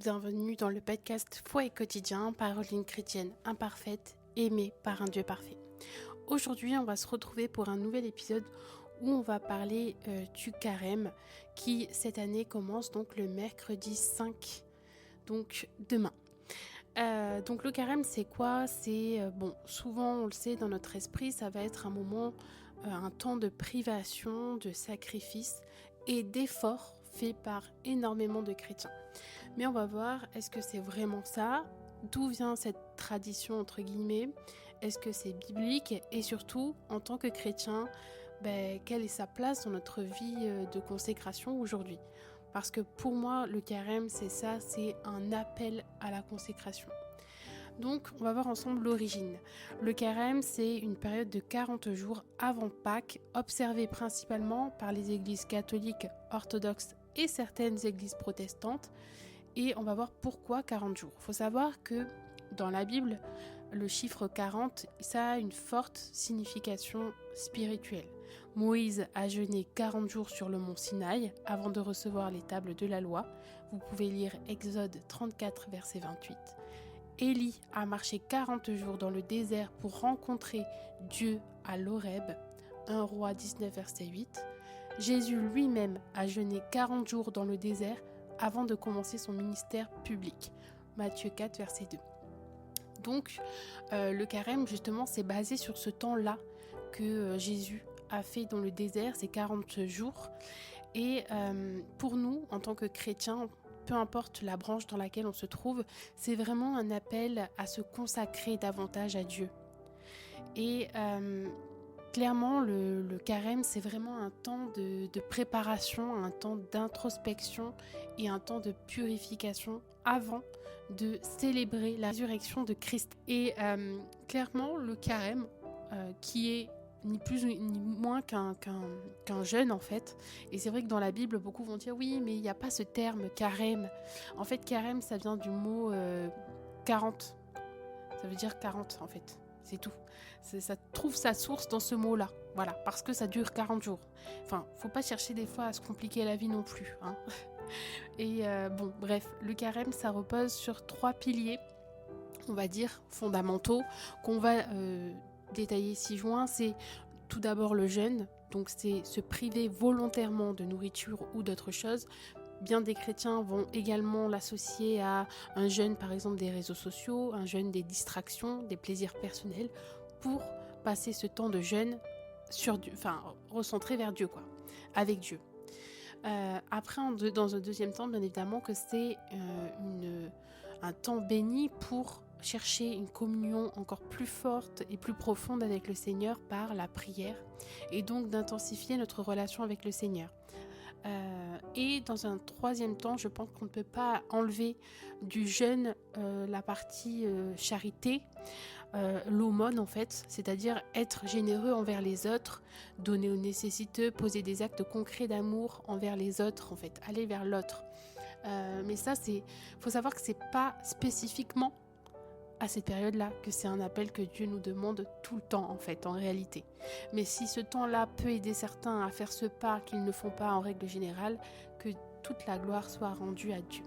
Bienvenue dans le podcast Foi et quotidien, paroles chrétienne imparfaite, aimée par un Dieu parfait. Aujourd'hui, on va se retrouver pour un nouvel épisode où on va parler du carême qui cette année commence donc le mercredi 5, donc demain. Donc le carême c'est quoi? Souvent on le sait dans notre esprit, ça va être un moment, un temps de privation, de sacrifice et d'effort fait par énormément de chrétiens. Mais on va voir, est-ce que c'est vraiment ça? D'où vient cette tradition entre guillemets? Est-ce que c'est biblique? Et surtout, en tant que chrétien, quelle est sa place dans notre vie de consécration aujourd'hui? Parce que pour moi, le carême, c'est ça, c'est un appel à la consécration. Donc, on va voir ensemble l'origine. Le carême, c'est une période de 40 jours avant Pâques, observée principalement par les églises catholiques, orthodoxes et certaines églises protestantes. Et on va voir pourquoi 40 jours. Il faut savoir que dans la Bible, le chiffre 40, ça a une forte signification spirituelle. Moïse a jeûné 40 jours sur le mont Sinaï avant de recevoir les tables de la loi. Vous pouvez lire Exode 34, verset 28. Élie a marché 40 jours dans le désert pour rencontrer Dieu à l'Horeb. 1 Roi 19, verset 8. Jésus lui-même a jeûné 40 jours dans le désert avant de commencer son ministère public. Matthieu 4, verset 2. Donc, le carême, justement, c'est basé sur ce temps-là que Jésus a fait dans le désert, ces 40 jours. Et pour nous, en tant que chrétiens, peu importe la branche dans laquelle on se trouve, c'est vraiment un appel à se consacrer davantage à Dieu. Et clairement, le carême, c'est vraiment un temps de préparation, un temps d'introspection et un temps de purification avant de célébrer la résurrection de Christ. Et clairement, le carême, qui est ni plus ni moins qu'un jeûne en fait. Et c'est vrai que dans la Bible, beaucoup vont dire oui, mais il n'y a pas ce terme carême. En fait, carême, ça vient du mot 40. Ça veut dire 40 en fait. C'est tout. Ça trouve sa source dans ce mot-là. Voilà, parce que ça dure 40 jours. Enfin, faut pas chercher des fois à se compliquer la vie non plus. Hein. Et bref, le carême, ça repose sur 3 piliers, on va dire, fondamentaux, qu'on va détailler ci-joint. C'est tout d'abord le jeûne, donc c'est se priver volontairement de nourriture ou d'autres choses. Bien des chrétiens vont également l'associer à un jeûne, par exemple, des réseaux sociaux, un jeûne des distractions, des plaisirs personnels, pour passer ce temps de jeûne sur Dieu, recentré vers Dieu, avec Dieu. Après, dans un deuxième temps, bien évidemment, que c'est un temps béni pour chercher une communion encore plus forte et plus profonde avec le Seigneur par la prière, et donc d'intensifier notre relation avec le Seigneur. Et dans un troisième temps, je pense qu'on ne peut pas enlever du jeûne la partie charité, l'aumône en fait, c'est-à-dire être généreux envers les autres, donner aux nécessiteux, poser des actes concrets d'amour envers les autres en fait, aller vers l'autre. Mais ça, faut savoir que c'est pas spécifiquement à cette période-là que c'est un appel que Dieu nous demande tout le temps en fait, en réalité. Mais si ce temps-là peut aider certains à faire ce pas qu'ils ne font pas en règle générale, que toute la gloire soit rendue à Dieu.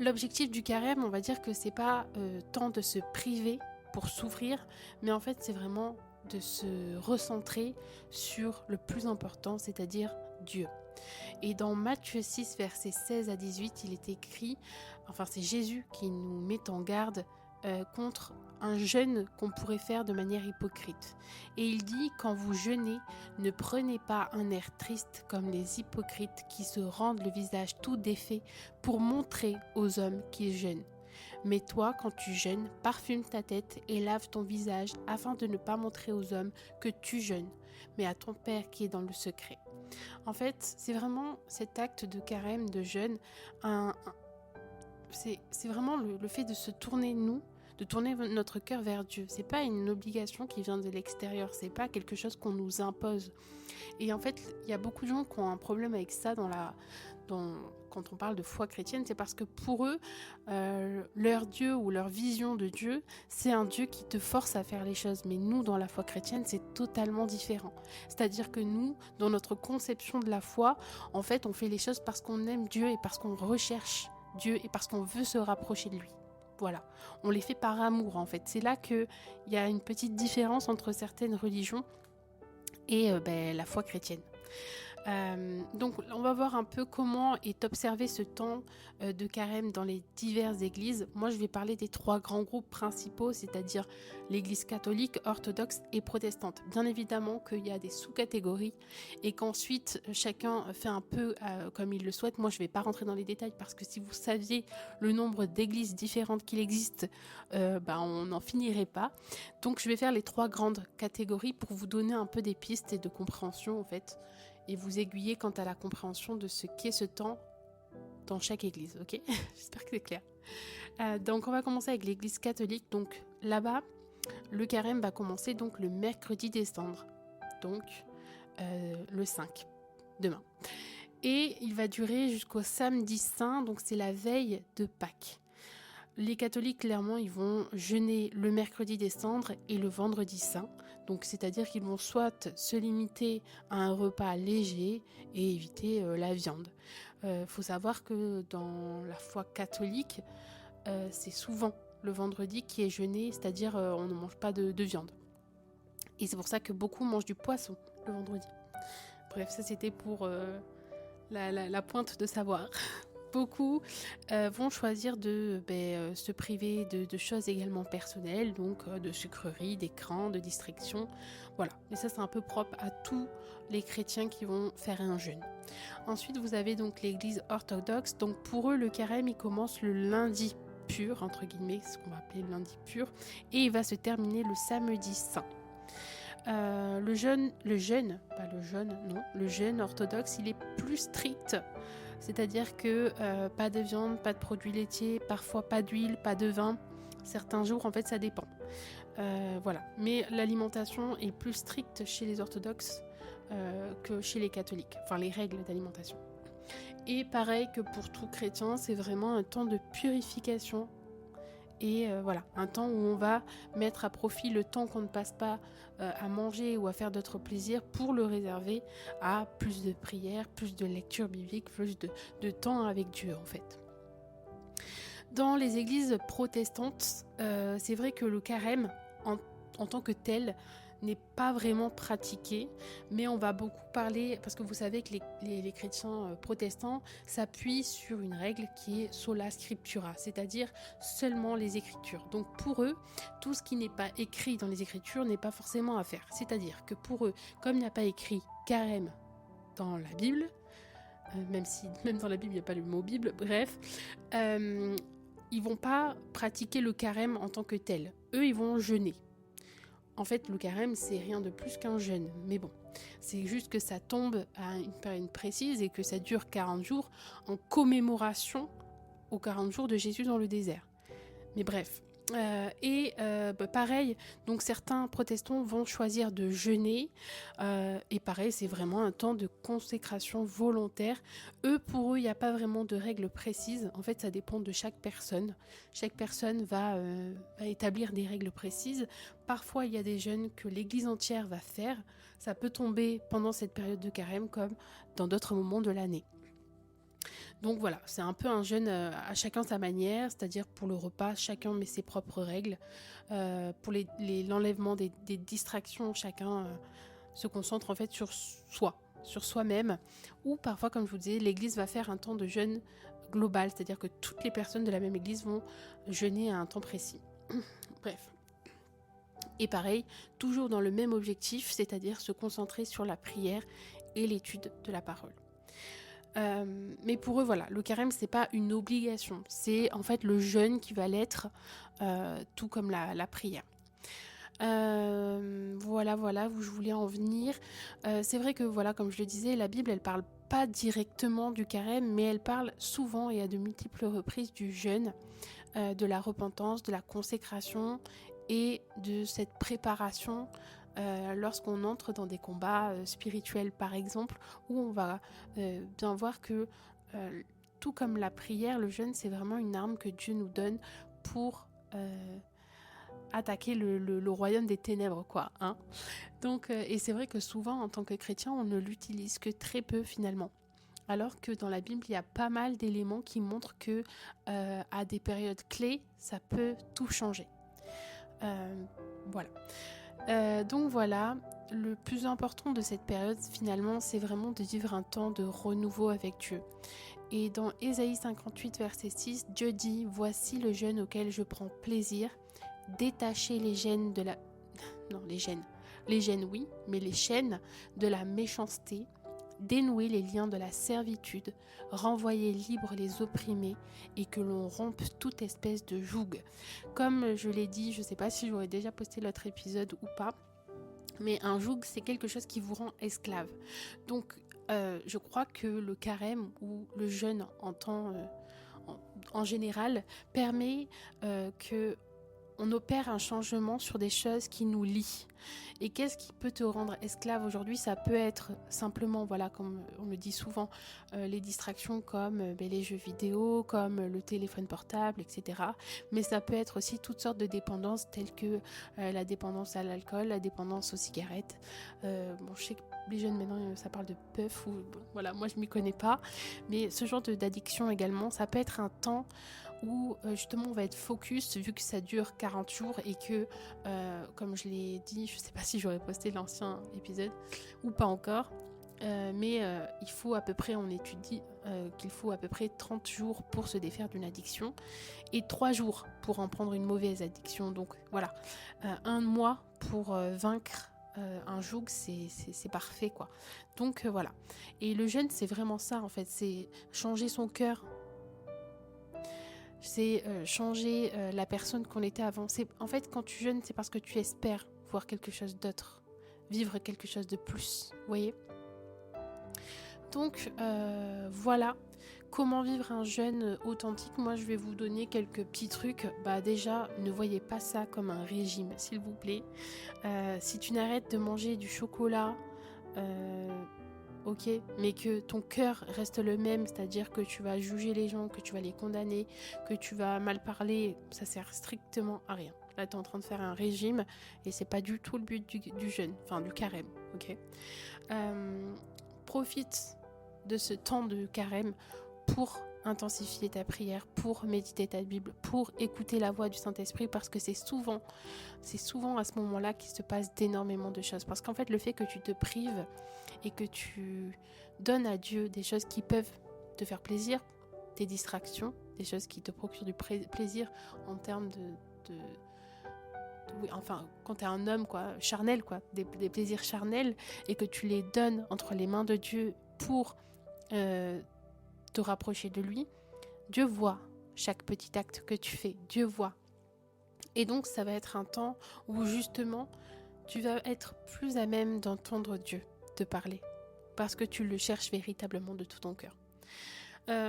L'objectif du carême, on va dire que c'est pas tant de se priver pour s'ouvrir, mais en fait c'est vraiment de se recentrer sur le plus important, c'est-à-dire Dieu. Et dans Matthieu 6, versets 16 à 18, il est écrit, c'est Jésus qui nous met en garde contre un jeûne qu'on pourrait faire de manière hypocrite. Et il dit, quand vous jeûnez, ne prenez pas un air triste comme les hypocrites qui se rendent le visage tout défait pour montrer aux hommes qu'ils jeûnent. Mais toi, quand tu jeûnes, parfume ta tête et lave ton visage afin de ne pas montrer aux hommes que tu jeûnes, mais à ton Père qui est dans le secret. En fait, c'est vraiment cet acte de carême, de jeûne, c'est vraiment le fait de se tourner de tourner notre cœur vers Dieu. C'est pas une obligation qui vient de l'extérieur, c'est pas quelque chose qu'on nous impose. Et en fait, il y a beaucoup de gens qui ont un problème avec ça quand on parle de foi chrétienne, c'est parce que pour eux, leur Dieu ou leur vision de Dieu, c'est un Dieu qui te force à faire les choses. Mais nous, dans la foi chrétienne, c'est totalement différent. C'est-à-dire que nous, dans notre conception de la foi, en fait, on fait les choses parce qu'on aime Dieu et parce qu'on recherche Dieu et parce qu'on veut se rapprocher de lui. Voilà, on les fait par amour en fait. C'est là qu'il y a une petite différence entre certaines religions et la foi chrétienne. Donc on va voir un peu comment est observé ce temps de carême dans les diverses églises. Moi je vais parler des 3 grands groupes principaux, c'est-à-dire l'église catholique, orthodoxe et protestante. Bien évidemment qu'il y a des sous-catégories et qu'ensuite chacun fait un peu comme il le souhaite. Moi je ne vais pas rentrer dans les détails parce que si vous saviez le nombre d'églises différentes qu'il existe, on n'en finirait pas. Donc je vais faire les 3 grandes catégories pour vous donner un peu des pistes et de compréhension en fait, et vous aiguiller quant à la compréhension de ce qu'est ce temps dans chaque église, ok? J'espère que c'est clair. Donc on va commencer avec l'église catholique. Donc là-bas, le carême va commencer donc le mercredi des cendres, donc le 5, demain. Et il va durer jusqu'au samedi saint, donc c'est la veille de Pâques. Les catholiques, clairement, ils vont jeûner le mercredi des cendres et le vendredi saint. Donc, c'est-à-dire qu'ils vont soit se limiter à un repas léger et éviter la viande. Faut savoir que dans la foi catholique, c'est souvent le vendredi qui est jeûné, c'est-à-dire on ne mange pas de viande. Et c'est pour ça que beaucoup mangent du poisson le vendredi. Bref, ça c'était pour la pointe de savoir. Beaucoup vont choisir de se priver de choses également personnelles, donc de sucreries, d'écrans, de distractions. Voilà, et ça c'est un peu propre à tous les chrétiens qui vont faire un jeûne. Ensuite, vous avez donc l'église orthodoxe. Donc pour eux, le carême, il commence le lundi pur, entre guillemets, ce qu'on va appeler le lundi pur, et il va se terminer le samedi saint. Le jeûne orthodoxe, il est plus strict. C'est-à-dire que pas de viande, pas de produits laitiers, parfois pas d'huile, pas de vin. Certains jours, en fait, ça dépend. Voilà. Mais l'alimentation est plus stricte chez les orthodoxes que chez les catholiques. Enfin, les règles d'alimentation. Et pareil que pour tout chrétien, c'est vraiment un temps de purification. Et voilà, un temps où on va mettre à profit le temps qu'on ne passe pas à manger ou à faire d'autres plaisirs pour le réserver à plus de prières, plus de lecture biblique, plus de temps avec Dieu en fait. Dans les églises protestantes, c'est vrai que le carême en tant que tel n'est pas vraiment pratiqué, mais on va beaucoup parler, parce que vous savez que les chrétiens protestants s'appuient sur une règle qui est sola scriptura, c'est-à-dire seulement les écritures. Donc pour eux, tout ce qui n'est pas écrit dans les écritures n'est pas forcément à faire. C'est-à-dire que pour eux, comme il n'y a pas écrit carême dans la Bible, même dans la Bible il n'y a pas le mot Bible, bref, ils vont pas pratiquer le carême en tant que tel. Eux, ils vont jeûner. En fait, le carême, c'est rien de plus qu'un jeûne. Mais bon, c'est juste que ça tombe à une période précise et que ça dure 40 jours en commémoration aux 40 jours de Jésus dans le désert. Mais bref. Pareil, donc certains protestants vont choisir de jeûner. Et pareil, c'est vraiment un temps de consécration volontaire. Pour eux, il n'y a pas vraiment de règles précises. En fait, ça dépend de chaque personne. Chaque personne va établir des règles précises. Parfois, il y a des jeûnes que l'Église entière va faire. Ça peut tomber pendant cette période de carême comme dans d'autres moments de l'année. Donc voilà, c'est un peu un jeûne à chacun sa manière, c'est-à-dire pour le repas, chacun met ses propres règles. Pour l'enlèvement des distractions, chacun se concentre en fait sur soi-même. Ou parfois, comme je vous disais, l'Église va faire un temps de jeûne global, c'est-à-dire que toutes les personnes de la même Église vont jeûner à un temps précis. Bref. Et pareil, toujours dans le même objectif, c'est-à-dire se concentrer sur la prière et l'étude de la parole. Mais pour eux, voilà, le carême, c'est pas une obligation. C'est en fait le jeûne qui va l'être, tout comme la prière. Voilà où je voulais en venir. C'est vrai que, voilà, comme je le disais, la Bible, elle parle pas directement du carême, mais elle parle souvent et à de multiples reprises du jeûne, de la repentance, de la consécration et de cette préparation lorsqu'on entre dans des combats spirituels par exemple, où on va bien voir que tout comme la prière, le jeûne c'est vraiment une arme que Dieu nous donne pour attaquer le royaume des ténèbres quoi, hein. Donc, et c'est vrai que souvent en tant que chrétien on ne l'utilise que très peu finalement. alors que dans la Bible, il y a pas mal d'éléments qui montrent que à des périodes clés, ça peut tout changer. Voilà. Donc voilà, le plus important de cette période finalement, c'est vraiment de vivre un temps de renouveau avec Dieu. Et dans Ésaïe 58, verset 6, Dieu dit: « Voici le jeûne auquel je prends plaisir, détacher les gênes de la... » Non, les gênes. Les gênes, oui, mais les chaînes de la méchanceté, dénouer les liens de la servitude, renvoyer libres les opprimés et que l'on rompe toute espèce de joug. » Comme je l'ai dit, je ne sais pas si j'aurais déjà posté l'autre épisode ou pas, mais un joug, c'est quelque chose qui vous rend esclave. Donc, je crois que le carême ou le jeûne en général permet que on opère un changement sur des choses qui nous lient. Et qu'est-ce qui peut te rendre esclave aujourd'hui? Ça peut être simplement, voilà, comme on le dit souvent, les distractions comme les jeux vidéo, comme le téléphone portable, etc. Mais ça peut être aussi toutes sortes de dépendances telles que la dépendance à l'alcool, la dépendance aux cigarettes. Je sais que les jeunes maintenant, ça parle de puff ou voilà, moi je m'y connais pas. Mais ce genre d'addiction également, ça peut être un temps où justement on va être focus vu que ça dure 40 jours et que comme je l'ai dit, je sais pas si j'aurais posté l'ancien épisode ou pas encore, mais il faut à peu près, on étudie qu'il faut à peu près 30 jours pour se défaire d'une addiction et 3 jours pour en prendre une mauvaise addiction. Donc voilà, un mois pour vaincre un joug, c'est parfait quoi. Donc voilà, et le jeûne c'est vraiment ça en fait, c'est changer son cœur. C'est changer la personne qu'on était avant. En fait, quand tu jeûnes, c'est parce que tu espères voir quelque chose d'autre, vivre quelque chose de plus, vous voyez. Donc voilà, comment vivre un jeûne authentique. Moi, je vais vous donner quelques petits trucs. Déjà, ne voyez pas ça comme un régime, s'il vous plaît. Si tu n'arrêtes de manger du chocolat... ok, mais que ton cœur reste le même, c'est-à-dire que tu vas juger les gens, que tu vas les condamner, que tu vas mal parler, ça sert strictement à rien. Là, tu es en train de faire un régime et c'est pas du tout le but du jeûne, enfin du carême, ok. Profite de ce temps de carême pour intensifier ta prière, pour méditer ta Bible, pour écouter la voix du Saint-Esprit, parce que c'est souvent à ce moment-là qu'il se passe d'énormément de choses. Parce qu'en fait, le fait que tu te prives et que tu donnes à Dieu des choses qui peuvent te faire plaisir, des distractions, des choses qui te procurent du plaisir en termes oui, enfin, quand tu es un homme charnel, des plaisirs charnels, et que tu les donnes entre les mains de Dieu pour te rapprocher de lui, Dieu voit chaque petit acte que tu fais, Dieu voit. Et donc ça va être un temps où justement tu vas être plus à même d'entendre Dieu te parler, parce que tu le cherches véritablement de tout ton cœur.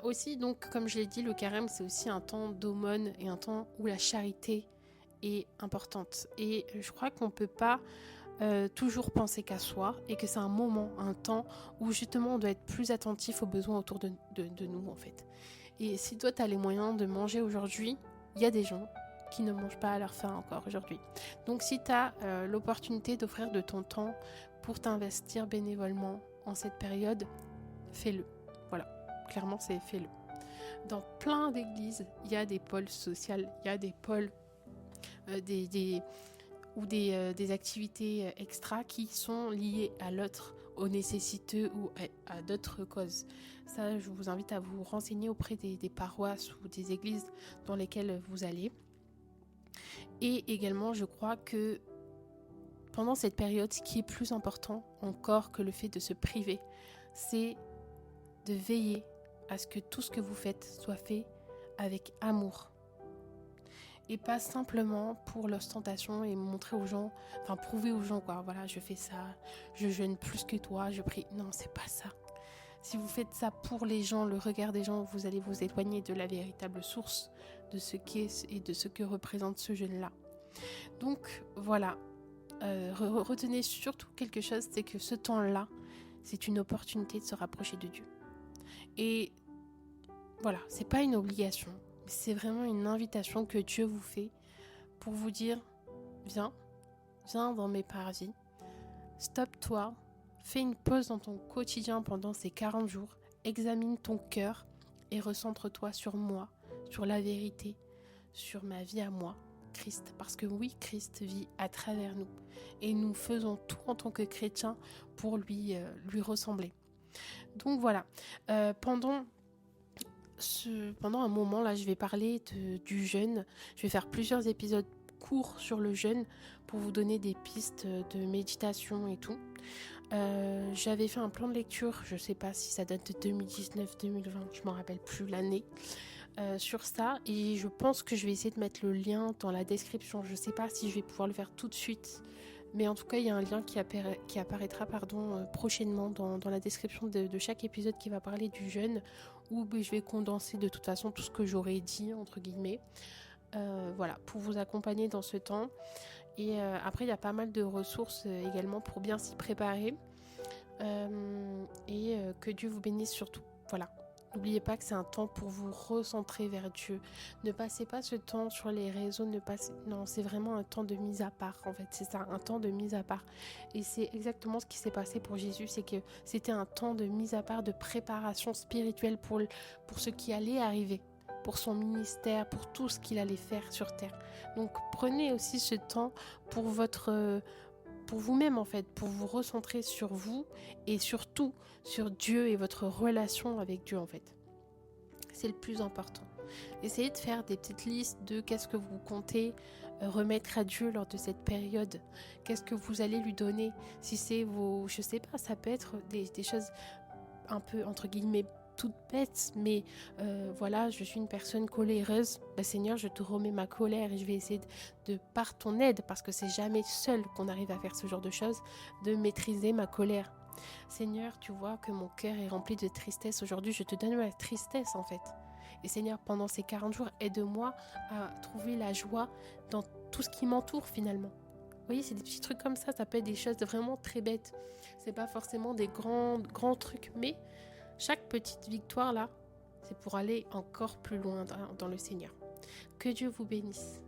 Aussi, donc, comme je l'ai dit, le carême, c'est aussi un temps d'aumône et un temps où la charité est importante. Et je crois qu'on ne peut pas toujours penser qu'à soi et que c'est un moment, un temps où justement on doit être plus attentif aux besoins autour de nous en fait. Et si toi tu as les moyens de manger aujourd'hui, il y a des gens qui ne mangent pas à leur faim encore aujourd'hui. Donc si tu as l'opportunité d'offrir de ton temps pour t'investir bénévolement en cette période, fais-le. Voilà, clairement c'est fais-le. Dans plein d'églises, il y a des pôles sociaux, il y a des pôles des activités extra qui sont liées à l'autre, aux nécessiteux ou à d'autres causes. Ça, je vous invite à vous renseigner auprès des paroisses ou des églises dans lesquelles vous allez. Et également, je crois que pendant cette période, ce qui est plus important encore que le fait de se priver, c'est de veiller à ce que tout ce que vous faites soit fait avec amour. Et pas simplement pour l'ostentation et montrer aux gens, enfin prouver aux gens voilà, je fais ça, je jeûne plus que toi, je prie. Non, c'est pas ça. Si vous faites ça pour les gens, le regard des gens, vous allez vous éloigner de la véritable source de ce qu'est et de ce que représente ce jeûne-là. Donc voilà, retenez surtout quelque chose, c'est que ce temps-là, c'est une opportunité de se rapprocher de Dieu. Et voilà, c'est pas une obligation. C'est vraiment une invitation que Dieu vous fait pour vous dire, viens dans mes paradis, stoppe-toi, fais une pause dans ton quotidien pendant ces 40 jours examine ton cœur et recentre-toi sur moi, sur la vérité, sur ma vie à moi, Christ. Parce que oui, Christ vit à travers nous. Et nous faisons tout en tant que chrétiens pour lui ressembler. Donc voilà, pendant un moment, là, je vais parler du jeûne. Je vais faire plusieurs épisodes courts sur le jeûne pour vous donner des pistes de méditation et tout. J'avais fait un plan de lecture, je sais pas si ça date de 2019-2020, je m'en rappelle plus l'année, sur ça, et je pense que je vais essayer de mettre le lien dans la description. Je sais pas si je vais pouvoir le faire tout de suite, mais en tout cas il y a un lien qui apparaîtra prochainement dans la description de chaque épisode qui va parler du jeûne, où je vais condenser de toute façon tout ce que j'aurais dit entre guillemets, voilà, pour vous accompagner dans ce temps. Et après il y a pas mal de ressources également pour bien s'y préparer, que Dieu vous bénisse surtout. Voilà, n'oubliez pas que c'est un temps pour vous recentrer vers Dieu. Ne passez pas ce temps sur les réseaux, non, c'est vraiment un temps de mise à part, en fait, c'est ça, un temps de mise à part. Et c'est exactement ce qui s'est passé pour Jésus, c'est que c'était un temps de mise à part, de préparation spirituelle pour ce qui allait arriver, pour son ministère, pour tout ce qu'il allait faire sur terre. Donc prenez aussi ce temps pour vous-même, en fait, pour vous recentrer sur vous et surtout sur Dieu et votre relation avec Dieu, en fait. C'est le plus important. Essayez de faire des petites listes de qu'est-ce que vous comptez remettre à Dieu lors de cette période. Qu'est-ce que vous allez lui donner. Si c'est je sais pas, ça peut être des choses un peu, entre guillemets, toute bête, mais voilà, je suis une personne coléreuse. Seigneur, je te remets ma colère et je vais essayer de par ton aide, parce que c'est jamais seul qu'on arrive à faire ce genre de choses, de maîtriser ma colère. Seigneur, tu vois que mon cœur est rempli de tristesse aujourd'hui, je te donne ma tristesse en fait. Et Seigneur, pendant ces 40 jours, aide-moi à trouver la joie dans tout ce qui m'entoure finalement. Vous voyez, c'est des petits trucs comme ça peut être des choses vraiment très bêtes. C'est pas forcément des grands trucs, mais chaque petite victoire là, c'est pour aller encore plus loin dans le Seigneur. Que Dieu vous bénisse.